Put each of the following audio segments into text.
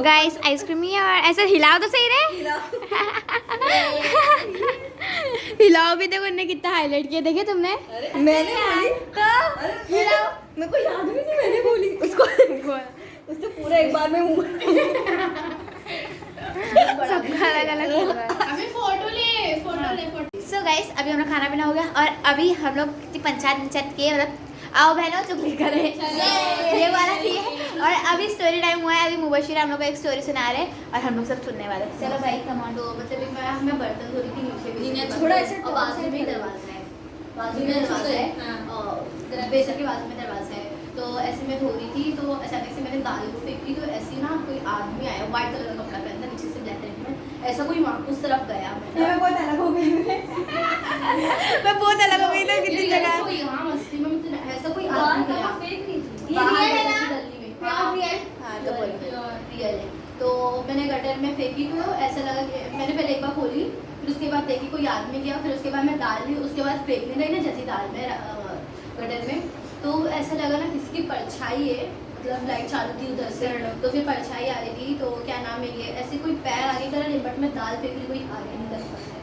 Guys ice cream ही और ऐसे हिलाओ तो सही रहे। हिलाओ भी देखो उन्होंने कितना हाईलाइट किया, देखे तुमने? मैंने बोली तो हिलाओ, मेरे को याद भी नहीं मैंने बोली उसको। उसने पूरा एक बार में मुंह सबका अलग अलग हुआ है। अभी फोटो ले। सो गाइस अभी हमारा खाना पीना हो गया और अभी हम लोग पंचायत के मतलब आओ बहनों चुगली करें ये वाला थी है। और अभी स्टोरी टाइम हुआ है, अभी मुबशिर हम लोग को एक स्टोरी सुना रहे और हम लोग सब सुनने वाले। चलो भाई कमांड। तो मतलब मैं बर्तन धो रही थी नीचे भी थोड़ा ऐसे और बाजू में दरवाजा है, बाजू में दरवाजा है और बेसर के बाजू में दरवाजा है। तो ऐसे मैं धो रही थी तो अचानक से मैंने दाल को फेंकी तो ऐसे ना कोई आदमी आया व्हाइट कलर का कपड़ा पहनता नीचे से ब्लैक कलर में, ऐसा कोई वहाँ उस तरफ गया। मैं बहुत अलग हो गई मैं बहुत अलग हो गई थी कितनी जगह। यहाँ मस्ती में मतलब ऐसा कोई आदमी गया रियल है। तो मैंने गटर में फेंकी तो ऐसा लगा कि मैंने पहले एक बार खोली, फिर उसके बाद देखी कोई आदमी गया, फिर उसके बाद मैं डाल ली, उसके बाद फेंकने गई ना जैसी दाल में गटर में, तो ऐसा लगा ना किसी की परछाई है, मतलब लाइट चालू थी उधर से तो फिर परछाई आ रही थी। तो क्या नाम है ये ऐसे कोई पैर आगे कर रहा बट मैं दाल फेंक ली, कोई आगे नहीं कर पाता है।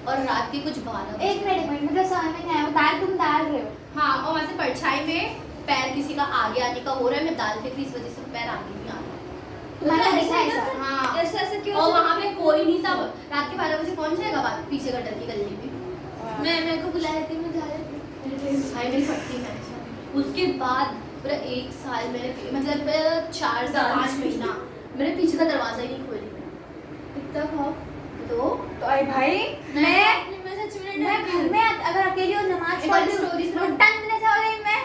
और रात के कुछ 12 एक मिनट मतलब समझ में नहीं आया, दाल तुम डाल रहे हो? हाँ, और वहाँ से परछाई में पैर किसी का आगे आने का हो रहा है, मैं दाल फेंक ली इस वजह से पैर आगे नहीं आ रहा। हाँ ऐसा क्यों? और वहाँ पे कोई नहीं था। रात के 12 बजे कौन जाएगा बात पीछे गटर की गली में? मैं मेरे को बुलाया थी, मैं जा रही थी भाई मेरी फटती मैच। उसके बाद पूरा 1 साल मैंने मतलब 4 से 5 महीना मैंने पीछे का दरवाजा ही नहीं खोली। इतना खौफ तो आई भाई मैं सच में घर में अगर अकेली हो नमाज एक बार स्टोरी सुनो। टंगने से हो रही मैं।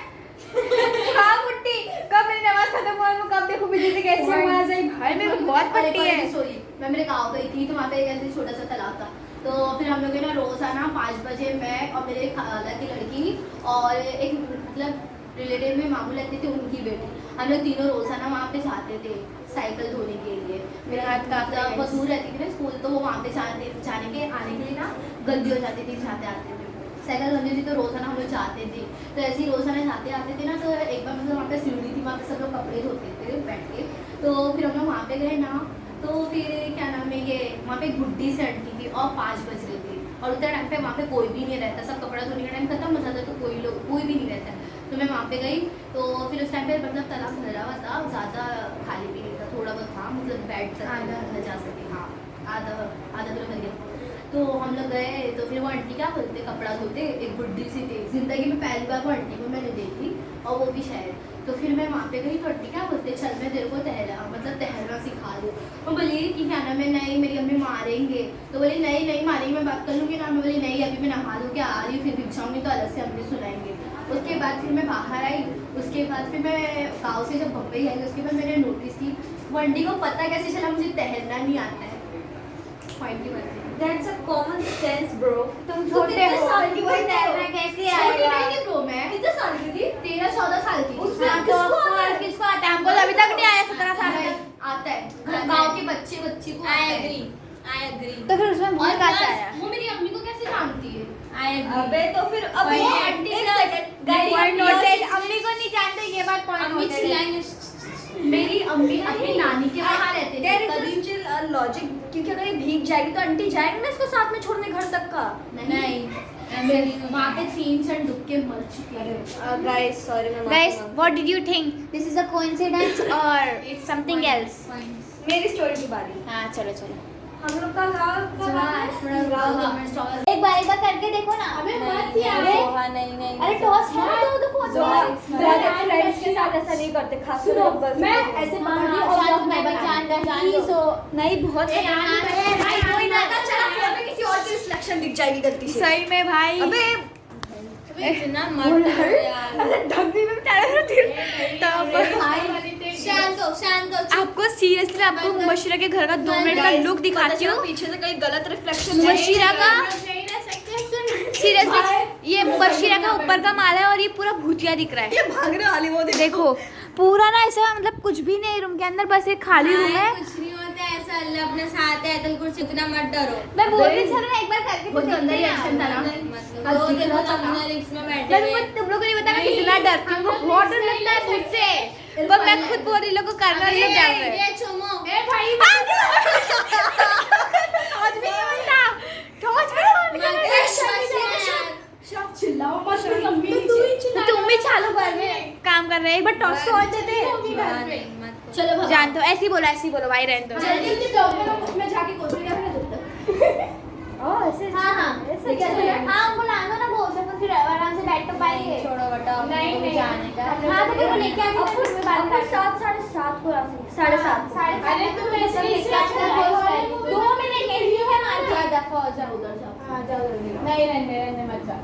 हाँ मुट्ठी कब मेरी नमाज खत्म हुआ मैं कब देखूं बिजली से कैसे आवाज आई भाई मेरे को बहुत पट्टी है। सॉरी मैं मेरे गाँव गई थी तो वहाँ पे एक ऐसे छोटा सा तालाब था। तो फिर हम लोग ना रोजाना 5 बजे मैं और मेरे खाला की लड़की और एक मतलब रिलेटिव में मामू लगती थी उनकी बेटी, हम लोग तीनों रोजाना वहाँ पे जाते थे साइकिल धोने के लिए। मेरे हाथ का बहुत दूर रहती थी ना स्कूल, तो वो वहाँ पे जाने के आने के लिए ना गंदी हो जाती थी जाते आते थे, साइकिल गंदी थी तो रोजाना हम लोग जाते थे। तो ऐसे ही रोजाना जाते आते थे ना, तो एक बार मतलब वहाँ पे सीढ़ी थी, वहाँ पे सब लोग कपड़े धोते थे बैठ के। तो फिर हम लोग वहाँ पे गए ना, तो फिर क्या नाम है ये वहाँ पे एक बुड्ढी से आंटी थी और 5 बज रहे थे और उतना टाइम पे वहाँ पे कोई भी नहीं रहता, सब कपड़ा धोने का टाइम खत्म हो जाता तो कोई भी नहीं रहता। तो मैं वहाँ पे गई तो फिर उस टाइम पे मतलब तालाब भरा हुआ था, ज़्यादा खाली भी नहीं था, थोड़ा बहुत था मतलब बैठ सकते जा सके। हाँ आधा किलो भर गया। तो हम लोग गए तो फिर वो आंटी क्या बोलते कपड़ा धोते, एक बुड्ढी सी थी, जिंदगी में पहली बार वो आंटी को मैंने देखी और वो भी शायद। तो फिर मैं वहाँ पे गई तो आंटी क्या बोलते चल मैं तेरे को तैरना सिखा दूँ। मैं बोली कि क्या नाम है नहीं मेरी अम्मी मारेंगे, तो बोली नहीं मारेंगे मैं बात कर लूँगी ना। मैं बोली नहीं अभी मैं नहा लूँ क्या आ रही हूँ फिर बिक जाऊँगी तो अलग से अम्मी सुनाएंगे। उसके बाद फिर मैं बाहर आई, उसके बाद फिर मैं गाँव से जब बम्बई आई उसके बाद मैंने नोटिस की वो आंटी को पता कैसे चला मुझे तैरना नहीं आता है। पॉइंट की बात है That's a common sense bro। तुम छोटे हो साल की कोई तैरना कैसे छोटी आएगा? नहीं थी ब्रो, मैं कितने साल की थी? 13-14 साल की थी। उसमें हाँ, तो किसको आता है? हमको तो अभी तक नहीं आया 17 साल में। आता है गाँव के बच्चे को आता है। I agree। तो फिर उसमें भूल और कहाँ से plus, आया? वो मेरी अम्मी को कैसे जानती है? अबे तो फिर अब वही वो आंटी एक का- सेकंड गाइस पॉइंट नोटेड। अम्मी को नहीं जानते ये बात पॉइंट अम्मी नोटेड है। चिल्लाएंगे मेरी अम्मी अपनी नानी के वहाँ रहते देयर थे इज कभी स्टिल लॉजिक क्योंकि अगर ये भीग जाएगी तो आंटी जाएंगे ना इसको साथ में छोड़ने घर तक का। नहीं वहाँ पे 3 जन डूब के मर चुके हैं। गाइस सॉरी मैं Guys, what did you think? This is a coincidence or it's something else? मेरी स्टोरी की बारी। हाँ चलो हम लोग का एक बार करके देखो ना। अबे मत यार। नहीं अरे टॉस है तो फोन फ्रेंड्स के साथ ऐसा नहीं करते खास सुनो, कर बस मैं ऐसे पकड़ी और जान रही सो नहीं बहुत खतरनाक है भाई। कोई ना चला फोन में किसी और की रिफ्लेक्शन दिख जाएगी गलती से। सही में भाई। अबे इतना ढकनी में शांत हो। आपको सीरियसली आपको मुबशिरा के घर का 2 मिनट का लुक दिखाती हूँ। पीछे से कहीं गलत रिफ्लेक्शन मुबशिरा का सीरियसली ये मुबशिरा का ऊपर का माला है और ये पूरा भूतिया दिख रहा है। ये भागने वाली वो देखो पूरा ना ऐसा मतलब कुछ भी नहीं रूम के अंदर, बस एक खाली रूम है। कुछ नहीं होता ऐसा, अल्लाह अपने साथ है, तुम कुछ इतना मत डरो। मैं बोल रही थी ना एक बार करके बहुत तो गंदा देखते रिएक्शन था ना। हैं। वो देखो तुमने रिक्स में बैठे मैं हुए। तुम लोगों को नहीं पता मैं कितना डरती हूँ, बहुत डर लगता है मुझसे। वो मैं खुद बोल रही लोगों को करना और ये क्या कर रहे हैं। ये चुमो ए भाई ठोज भी नहीं बनता, ठोज भी नहीं बनता। चिल्लाओ मत मेरी अम्मी तुम भी चालू कर में काम कर रहे हैं, एक बार टॉस तो और देते। चलो भगवान। जान दो, ऐसे ही बोलो भाई, रहने दो। जल्दी जल्दी जाओ मैं जाके कोचिंग क्या करें तब तक। ऐसे हाँ ऐसे क्या चलेगा? हाँ हमको ला दो ना वो सब फिर आराम से बैठ तो पाएंगे। छोड़ो बेटा, नहीं नहीं जाने का। हाँ तो फिर वो लेके आके फिर मैं बात आपको करते 7 साढ़े 7 को आ सकते 7:30 अरे तुम ऐसे ही इसका 2 मिनट के लिए है मार के दफा हो जाओ उधर जाओ। हाँ जाओ जल्दी। नहीं रहने मत जा।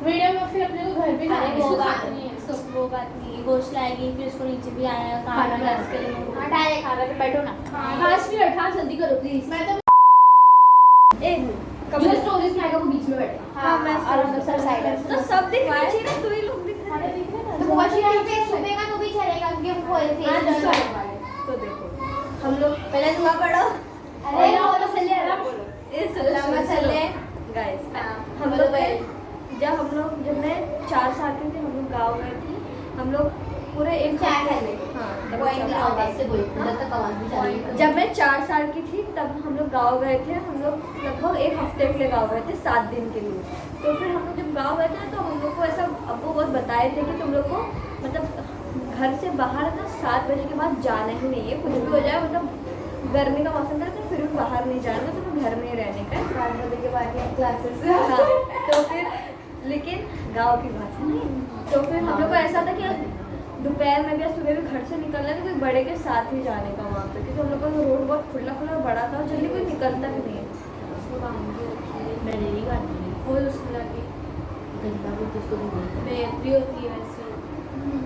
वीडियो में फिर अपने को घर पे अरे जाना वो है। बात नहीं वो बात नहीं गोश्त लाएगी फिर उसको नीचे भी आया खाना खाना खा के लिए हाँ डायरेक्ट खाना पे बैठो ना। 5 मिनट, हाँ जल्दी करो प्लीज। मैं तो एक जो स्टोरीज में आएगा वो बीच में बैठेगा। हाँ मैं और हम लोग सब साइड है तो सब दिख रहा है ना, 2 ही लोग दिख रहे हैं। तो वॉश यहाँ पे छुपेगा तो भी चलेगा क्योंकि वो फेस तो देखो हम लोग पहले दुआ पढ़ो। अरे वो तो सल्ले गाइस हम लोग जब मैं 4 साल की थी हम लोग गाँव गए थे। हम लोग पूरे एक हफ्ते में वो एक आवाज से बोलो जब तक आवाज भी जा रही है। जब मैं 4 साल की थी तब हम लोग गाँव गए थे। हम लोग लगभग एक हफ्ते के लिए गाँव गए थे, 7 दिन के लिए। तो फिर हम लोग जब गाँव गए थे तो हम लोग को ऐसा अब्बू बहुत बताए थे कि तुम लोग को मतलब घर से बाहर ना 7 बजे के बाद जाना ही नहीं है, कुछ भी हो जाए। मतलब गर्मी का मौसम था तो फिर भी बाहर नहीं जाना, तो घर में ही रहने का। 7 बजे के बाद क्लासेस हाँ तो फिर लेकिन गाँव की बात है नहीं। तो फिर हम लोग को ऐसा था कि दोपहर में भी या सुबह भी घर से निकलना है तो कोई बड़े के साथ ही जाने का वहाँ पे, क्योंकि हम लोग का रोड बहुत खुला खुला बड़ा था और जल्दी कोई निकलता भी नहीं है। मैंने नहीं काटी फूल उसको लगी गंदा भी जिसको भी बोलते बेहतरी होती है वैसे।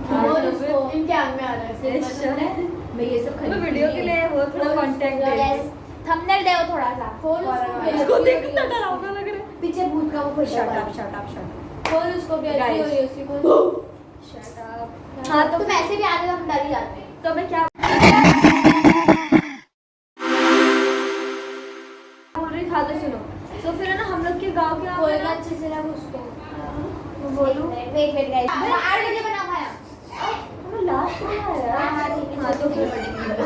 हाँ, और तो उसको इनके आग में आ रहा है अच्छा। सिर्फ मैं ये सब तो वीडियो के लिए वो थोड़ा कंटेंट थंबनेल दे थोड़ा सा। खोल इसको देख कितना डरावना लग रहा है। पीछे भूत का वो shut up shut up shut खोल उसको भी Guys. अच्छी हो रही है उसकी खोल। Shut up. हाँ तो वैसे भी आते हम डर ही जाते हैं। तो मैं क्या बोल रही था तो सुनो। तो फिर है ना हम लोग के गांव के खोल का अच्छे से लग उसको। वो बोलूं वेट गाइस, 8 बजे बना खाया हमें लास्ट में आया। हाँ तो फिर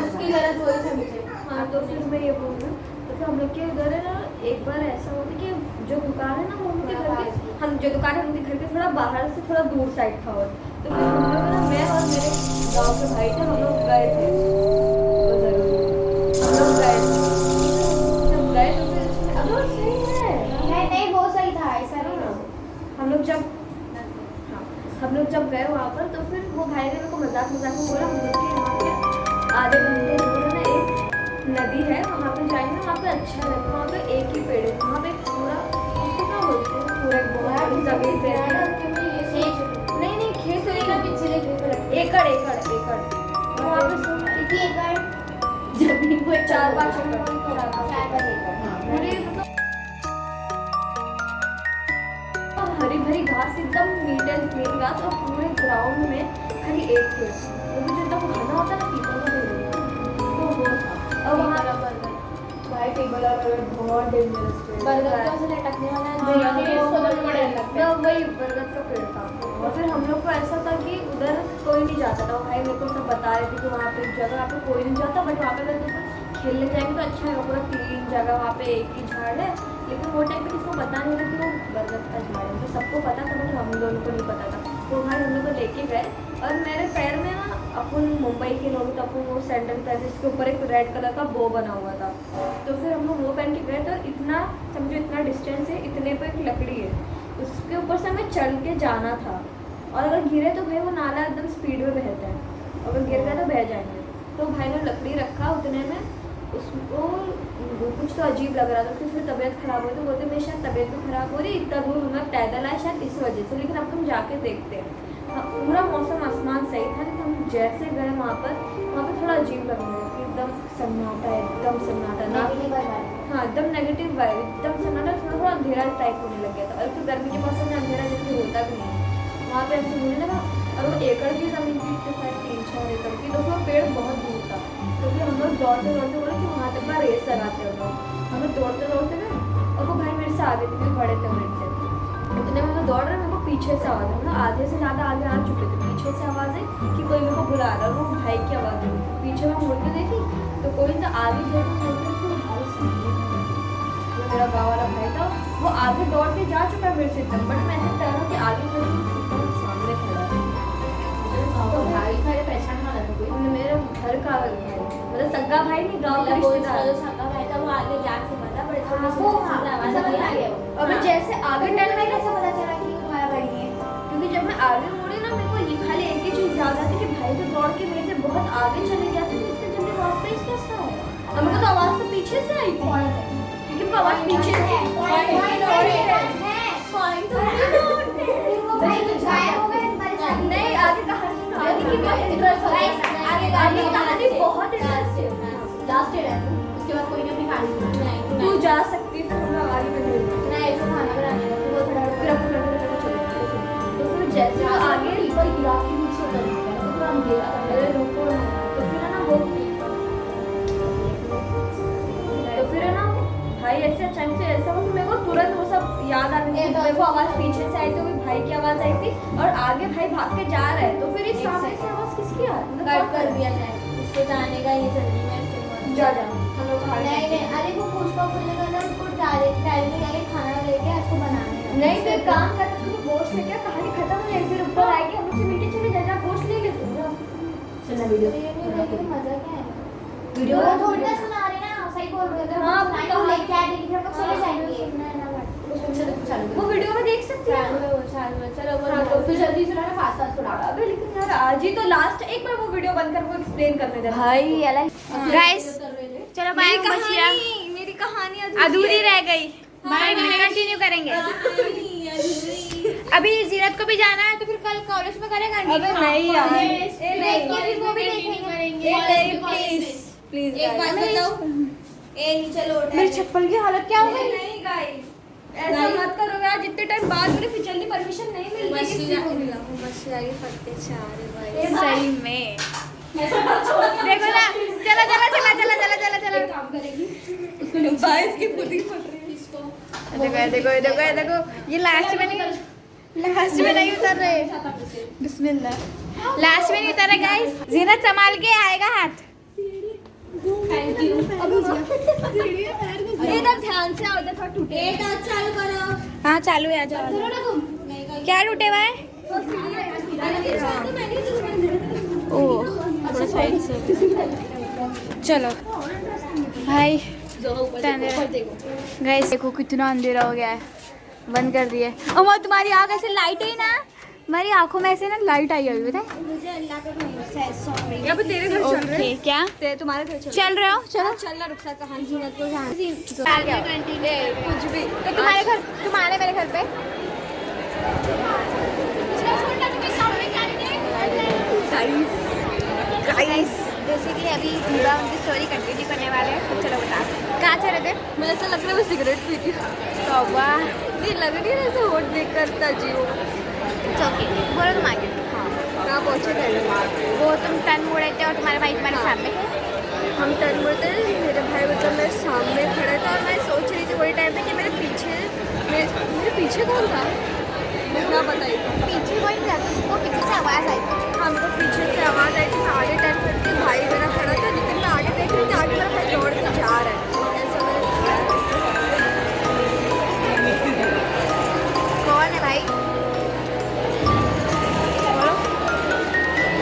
उसकी गलत बोल समझे। हाँ तो फिर मैं ये बोल रही हूँ तो फिर हम लोग के उधर है ना एक बार ऐसा हुआ कि जो दुकान है ना वो उनके घर के हम जो दुकान है उनके घर के थोड़ा बाहर से थोड़ा दूर साइड था। और तो फिर हम लोग ना मैं और मेरे गाँव के भाई थे, हम लोग गए थे उधर। हम लोग गए जब गए तो फिर अब वो सही है नहीं वो सही था, ऐसा नहीं था। हम लोग जब हम लोग जब गए वहाँ पर तो फिर वो भाई ने मेरे को मजाक मजाक में बोला हम लोग के यहाँ पे आधे घंटे दूर ना एक नदी है, वहाँ पे जाएंगे वहाँ पे अच्छा लगता है। वहाँ पे एक ही पेड़ है, वहाँ पे पूरा उसको क्या बोलते हैं पूरा एक बहुत बड़ी जमीन पे नहीं नहीं खेत तो एक पिछले एकड़ एकड़ एकड़ वहाँ पे कितनी एकड़ जमीन को 4-5 एकड़ पूरी मतलब हरी भरी घास एकदम नीट एंड क्लीन घास और पूरे ग्राउंड में खाली एक पेड़, वो भी जो एकदम घना होता है ना पीपल का पेड़ तो वो था। और वहाँ भाई टेबल और बहुत डेंजरस पेड़। बरगद का से लटकने वाला है हाँ, इसको तो बड़ा लगता है। तो वही बरगद का पेड़ था। और फिर हम लोग को ऐसा था कि उधर कोई नहीं जाता था। भाई मेरे को सब बता रहे थे कि वहाँ पे एक जगह वहाँ पे कोई नहीं जाता, बट वहाँ पे अगर खेलने जाएंगे तो अच्छा है, पूरा क्लीन जगह, वहाँ पे एक ही झाड़ है। लेकिन वो टाइम पे किसको पता नहीं था कि वो बरगद का झाड़ है, तो सबको पता था बट हम दोनों को नहीं पता था। तो भाई हम लोग को लेके गए और मेरे पैर में ना अपन मुंबई के लोग तो अपन वो सैंडल पहने जिसके ऊपर एक रेड कलर का बो बना हुआ था। तो फिर हम लोग वो पहन के गए तो इतना समझो इतना डिस्टेंस है, इतने पे एक लकड़ी है, उसके ऊपर से हमें चल के जाना था। और अगर गिरे तो भाई वो नाला एकदम स्पीड में बहता है, अगर गिर गए तो बह जाएंगे। तो भाई ने लकड़ी रखा उतने में, उसको कुछ तो अजीब लग रहा था, फिर उसमें तबीयत खराब हुई तो बोलते मेरी शायद तबीयत भी खराब हो रही, इतना दूर हम लोग पैदल आए शायद इस वजह से, लेकिन अब तुम जाके देखते हैं। हाँ, पूरा मौसम आसमान सही था, लेकिन हम जैसे गए वहाँ पर थोड़ा अजीब लगने लगा कि एकदम सन्नाटा है, एकदम सन्नाटा ना। हाँ एकदम नेगेटिव वाइब, एकदम सन्नाटा, थोड़ा थोड़ा अंधेरा टाइप होने लग गया था। और फिर गर्मी के मौसम में अंधेरा जैसे होता भी नहीं है वहाँ पे ऐसे होने लगा। और वो एकड़ की ज़मीन थी, इसके साथ 3-4 एकड़ की, तो वो पेड़ बहुत दूर था। तो फिर हम लोग दौड़ते दौड़ते बोले कि वहाँ तक का रेस लगाते हम लोग। हम लोग दौड़ते दौड़ते गए और वो भाई मेरे से आगे थे, बड़े थे मेरे से। उतने में मैं दौड़ रहा, मेरे को पीछे से आवाज़, मतलब आधे से ज़्यादा आगे आ चुके थे, पीछे से आवाज़ आई कि कोई मेरे को बुला रहा है, वो भाई की आवाज़ आई। पीछे मैं मुड़ के देखी तो कोई तो आगे जो मेरा गाँव वाला भाई था, वो आगे दौड़ के जा चुका है मेरे से एकदम, बट मैं ऐसे टर्न के आगे खड़ी हूँ, सामने खड़ा है। तो भाई मेरे पहचान वाला था कोई? मेरे घर का भाई, मतलब सगा भाई नहीं, गाँव का रिश्तेदार। जो सगा भाई था वो आगे जा चुका था, बट हाँ, इसको वो पीछे से आवाज समझ आई आ गया वो। और मैं जैसे आगे टर्न भाई कैसे पता चला कि तुम्हारा भाई नहीं है? क्योंकि जब मैं आगे मुड़ी ना, मेरे को ये खाली एक ही चीज़ याद आती कि भाई तो दौड़ के मेरे से बहुत आगे चले गया था, इतने जल्दी वापस कैसे आया? और मेरे को तो आवाज़ तो पीछे से आई थी, क्योंकि वो आवाज़ पीछे से नहीं, आगे कहानी सुनो, आगे की बहुत इंटरेस्ट है, आगे कहानी बहुत इंटरेस्टिंग है। लास्ट ईयर है उसके बाद कोई नहीं अपनी कहानी सुनाई। तू जा सकती है, हम लोग आगे बढ़े। नहीं इसको खाना बनाने का तो वो थोड़ा फिर अपन लड़के चले गए। तो फिर जैसे वो आगे ऊपर गिरा के नीचे उतर गया तो पूरा अंधेरा था। मेरे रुको, तो फिर है ना वो, तो फिर है ना भाई ऐसे अचानक से ऐसा हुआ कि मेरे को तुरंत वो सब याद आने लगा। मेरे को आवाज़ पीछे से आई, तो भी भाई की आवाज़ आई थी, और आगे भाई भाग के जा रहा है, तो फिर इस सामने से आवाज़ किसकी आ रही है? कट कर दिया जाए, उसको जाने का ये जल्दी में इसके जा जा हम लोग बाहर नहीं नहीं, अरे वो पुष्पा बोलने का ना, उसको डायरेक्ट में जाके खाना लेके उसको बनाने का। नहीं तो एक काम कर, तू गोश्त में क्या कहानी खत्म हो जाए, फिर ऊपर आएगी हम लोग से मिलके चले जा, जा गोश्त ले ले तू जा। सुनना वीडियो तो ये नहीं देखिए मजा क्या है। वीडियो वो थोड़ी ना सुना रहे ना, सही बोल रहे थे। हाँ, सुनाई तो लेके आ जाएगी, हम लोग चले जाएंगे। सुनना है ना बात। अच्छा देखो चालू वो वीडियो में देख सकती है। चलो हाँ, तो फिर जल्दी सुना ना फास्ट फास्ट थोड़ा। अबे लेकिन यार आज ही तो लास्ट, एक बार वो वीडियो बंद कर, वो एक्सप्लेन करने दे भाई अलग गाइस, चलो बाय बचिया, मेरी कहानी अधूरी रह गई। बाय, कंटिन्यू करेंगे। अभी जीरत को भी जाना है, तो फिर कल कॉलेज में करेंगे। अबे नहीं यार, फिर वो भी देखेंगे। प्लीज एक बात बताओ, ए नीचे लोट मेरी चप्पल की हालत क्या हो गई? नहीं गाइस, ऐसा मत करो यार, जितने टाइम बाद मुझे फिर जल्दी परमिशन नहीं मिलती किसी को भी। मछली फटके चारे भाई। सही में देखो ना, चला चला चला चला चला चला चला। काम करेगी बाइस की खुद ही फट रही है। देखो देखो देखो देखो, ये लास्ट में नहीं उतर रहे। बिस्मिल्लाह, लास्ट में नहीं उतर रहे गाइस। जीनत संभाल के आएगा हाथ। Thank you. इधर ध्यान से आओ, इधर टूटे। ए टच चालू करो। हाँ चालू है, आ जाओ। सुनो ना तुम। क्या टूटे हुआ है? ओह थोड़ा साइड से। चलो भाई, गाइस देखो कितना अंधेरा हो गया है, बंद कर दिए। और तुम्हारी आँख ऐसे लाइट है ना, हमारी आंखों में ऐसे ना लाइट आई अभी, पता है? मुझे अल्लाह का भरोसा है, सॉरी। अब तेरे घर चल रहे ओके, क्या हैं, तुम्हारे घर चल रहे हो? चलो चलना, रुखसा कहानी जीनत को जहाँ आ गया। कुछ भी तो तुम्हारे घर, तुम्हारे मेरे घर पे गाइस बेसिकली अभी पूरा उनकी स्टोरी कंटिन्यू करने वाले हैं। तो चलो बता, कहाँ चल रहे थे? मैं ऐसा लग रहा है मैं सिगरेट पीती हूँ। तौबा, नहीं लग रही है ऐसे होट देख कर अजीब। ओके बोलो तुम आगे। हाँ कहाँ पहुँचे थे? वो तुम टर्न मोड़े थे और तुम्हारे भाई तुम्हारे सामने थे। हम टर्न मोड़ते थे, मेरे भाई मतलब मेरे सामने खड़ा था, और मैं सोच रही थी वही टाइम पे कि मेरे पीछे कौन था, मैं क्या बताई। पीछे कोई नहीं था, तुमको पीछे से आवाज़ आई थी। हमको पीछे से आवाज़ आई थी, मैं आगे टर्न करती, भाई मेरा खड़ा था, लेकिन मैं आगे देख रही थी, आगे मेरा भाई दौड़ के जा रहा है, ऐसा मैंने किया। कौन है भाई? बोलो।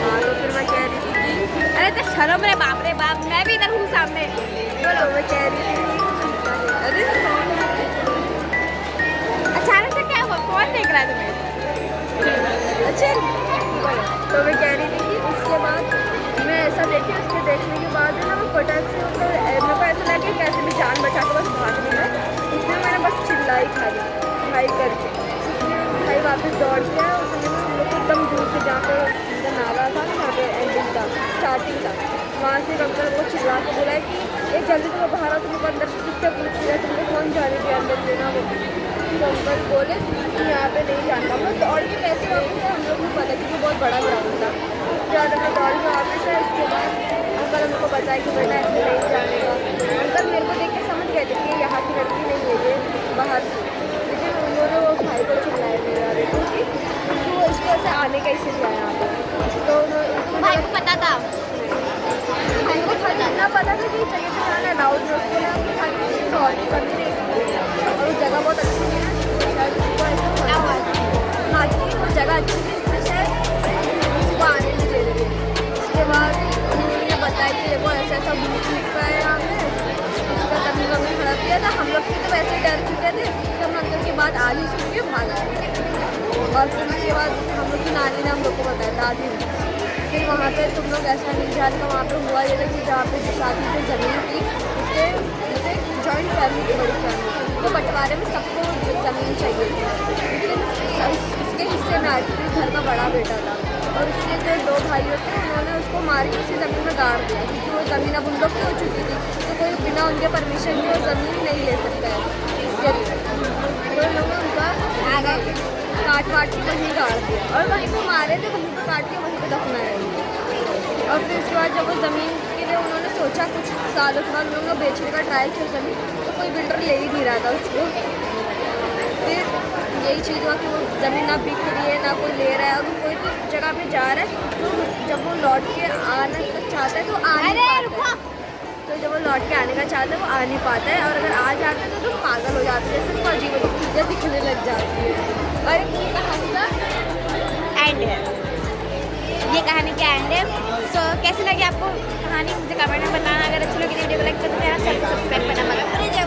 हाँ तो फिर मैं कह रही थी कि अरे तो शर्म रे बाप रे बाप, मैं भी इधर हूँ सामने। बोलो, मैं कह रही थी अरे अचानक से क्या हुआ? कौन देख रहा है तुम्हें? अच्छा तो मैं कह रही थी कि उसके बाद मैं ऐसा देखी, उसके देखने के बाद ना मैं फटाक से मतलब मेरे को ऐसा लगा कि कैसे भी जान बचा के बस भागनी है, इसलिए मैंने बस चिल्लाई खाली भाई करके। इसलिए भाई वापस दौड़ के आया, उसने हम लोग को एकदम दूर से जहाँ पर उनका नाला था, वहाँ पे एंडिंग था, स्टार्टिंग था, वहाँ से अंकल वो चिल्ला के बोला है कि एक जल्दी से बाहर आओ, तुमको अंदर किससे पूछ लिया, तुमको कौन जाने दिया अंदर देना। वो अंकल बोले कि यहाँ पे नहीं जाना। हम लोग दौड़ के कैसे वापस आए, हम लोग को पता क्योंकि बहुत बड़ा ग्राउंड था, ज़्यादा मैं दौड़ के वापस आए। उसके बाद अंकल हमको बताया कि बेटा ऐसे नहीं जाने का। अंकल मेरे को देख के समझ गए थे कि यहाँ की लड़की नहीं है, ये बाहर से, लेकिन उन्होंने वो भाई को चिल्लाया है मेरा देखो कि तो इसको ऐसे आने का इसे दिया यहाँ पर तो भाई को पता था हमको खाली इतना पता था कि जगह पे जाना अलाउड है उसके लिए हमने खाली सॉरी कभी नहीं की और वो जगह बहुत अच्छी है तो शायद उसको ऐसा क्या हुआ हाँ कि वो जगह अच्छी थी इसलिए शायद उसको आने नहीं दे रहे थे। उसके बाद उन्होंने बताया कि देखो ऐसा ऐसा भूत निकला है यहाँ पे उसका तभी मम्मी खड़ा किया था। हम लोग भी तो वैसे ही डर चुके थे कि हम अंकल की बात आधी सुन के भाग आए और फिर उसके बाद हम लोग की नानी ने हम लोग को बताया दादी ने फिर वहाँ पे तुम लोग ऐसा नहीं जानते वहाँ पे हुआ ये था कि जहाँ पे जिस आदमी की ज़मीन थी उसके जैसे जॉइंट फैमिली थी बड़ी फैमिली तो बंटवारे में सबको ज़मीन चाहिए थी लेकिन उसके हिस्से में आज घर का बड़ा बेटा था और उसके जो दो भाइयों थे उन्होंने उसको मार के उसी ज़मीन में गाड़ दिया क्योंकि वो ज़मीन अब उन लोग की हो चुकी थी तो कोई बिना उनके परमिशन के वो ज़मीन नहीं ले सकता है इसके तो लोगों ने उनका काट वाट के वहीं गाड़ दिया और वहीं पे मारे थे वहीं पे काट के वहीं पे दफनाया और फिर उसके बाद जब वो ज़मीन के लिए उन्होंने सोचा कुछ सालों के बाद उन लोगों ने बेचने का ट्राई किया ज़मीन तो कोई बिल्डर ले ही नहीं रहा था उसको फिर यही चीज़ हुआ कि वो ज़मीन ना बिक रही है ना कोई ले रहा है और कोई तो जगह पे जा रहा है तो जब वो लौट के आना चाहता है तो आ नहीं पाता है तो जब वो लौट के आने का चाहता है वो आ नहीं पाता है और अगर आ जाता है तो पागल हो जाते हैं उसको अजीब अजीब चीज़ें दिखने लग जाती है और एक कहानी का एंड है ये कहानी का एंड है। सो कैसी लगी आपको कहानी मुझे कमेंट में बताना। अगर अच्छी लगी वीडियो को लाइक कर देना, चैनल को सब्सक्राइब करना मत भूलिए।